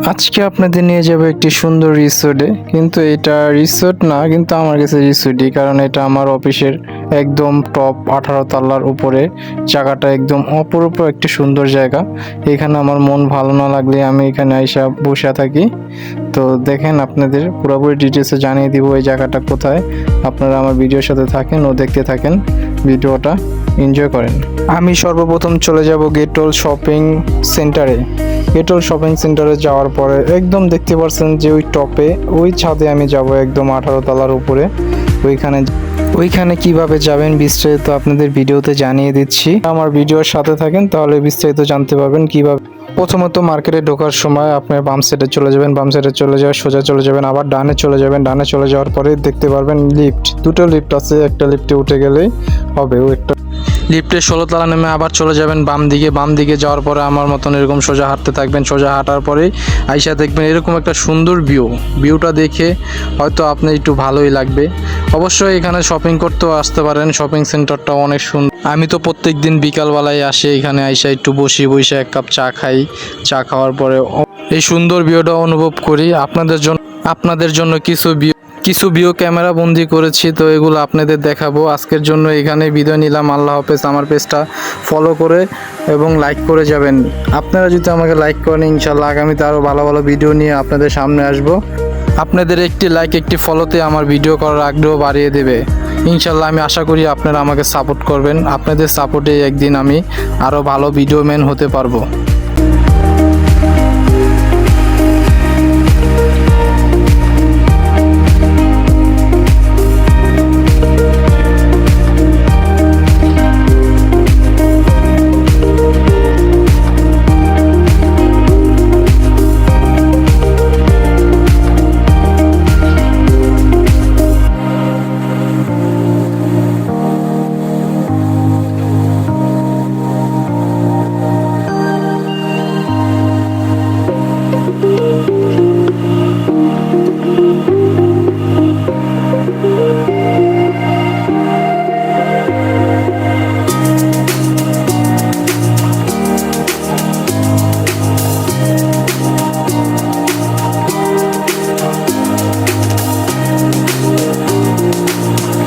আজকে আপনাদের নিয়ে যাব একটি সুন্দর রিসোর্টে, কিন্তু এটা রিসোর্ট না, কিন্তু আমার কাছে রিসোর্টই, কারণ এটা আমার অফিসের একদম টপ 18 তলার উপরে। জায়গাটা একদম অপরূপ একটি সুন্দর জায়গা। এখানে আমার মন ভালো না লাগলে আমি এখানে আইসা বসে থাকি। তো দেখেন, আপনাদের পুরোপুরি ডিটেলসে জানিয়ে দিব এই জায়গাটা কোথায়। আপনারা আমার ভিডিওর সাথে থাকেন ও দেখতে থাকেন, ভিডিওটা এনজয় করেন। আমি সর্বপ্রথম চলে যাব গেটওয়াল শপিং সেন্টারে। গেটওয়াল শপিং সেন্টারে যাওয়ার পরে একদম দেখতে পাচ্ছেন যে ওই টপে, ওই ছাদে আমি যাব একদম 18 তলার উপরে। ওইখানে কিভাবে যাবেন বিস্তারিত আপনাদের ভিডিওতে জানিয়ে দিচ্ছি। আমার ভিডিওর সাথে থাকেন, তাহলে বিস্তারিত জানতে পারবেন কিভাবে। প্রথমত মার্কেটে ঢোকার সময় আপনার বাম সাইডে চলে যাবেন, বাম সাইডে চলে যাওয়ার সোজা চলে যাবেন, আবার ডানে চলে যাবেন। ডানে চলে যাওয়ার পরে দেখতে পারবেন লিফট, দুটো লিফট আছে, একটা লিফটে উঠে গেলেই হবে। ও একটা লিফটে 16 তলা নেমে আবার চলে যাবেন বাম দিকে। বাম দিকে যাওয়ার পরে আমার মতন এরকম সোজা হাঁটতে থাকবেন। সোজা হাঁটার পরেই আইসা দেখবেন এরকম একটা সুন্দর ভিউটা দেখে হয়তো আপনার একটু ভালোই লাগবে। অবশ্যই এখানে শপিং করতেও আসতে পারেন, শপিং সেন্টারটা অনেক সুন্দর। আমি তো প্রত্যেক দিন বিকালবেলায় আসি, এখানে আইসা একটু বসে এক কাপ চা খাই। চা খাওয়ার পরে এই সুন্দর ভিউটা অনুভব করি। আপনাদের জন্য কিছু ভিউ ক্যামেরা বন্দি করেছি, তো এগুলো আপনাদের দেখাবো। আজকের জন্য এখানে বিদায় নিলাম। আল্লাহ হাফেজ। আমার পেজটা ফলো করে এবং লাইক করে যাবেন। আপনারা যদি আমাকে লাইক করেন, ইনশাল্লাহ আগামীতে আরও ভালো ভালো ভিডিও নিয়ে আপনাদের সামনে আসব। আপনাদের একটি লাইক, একটি ফলোতে আমার ভিডিও করার আগ্রহ বাড়িয়ে দেবে। ইনশাল্লাহ আমি আশা করি আপনারা আমাকে সাপোর্ট করবেন। আপনাদের সাপোর্টে একদিন আমি আরও ভালো ভিডিও ম্যান হতে পারবো।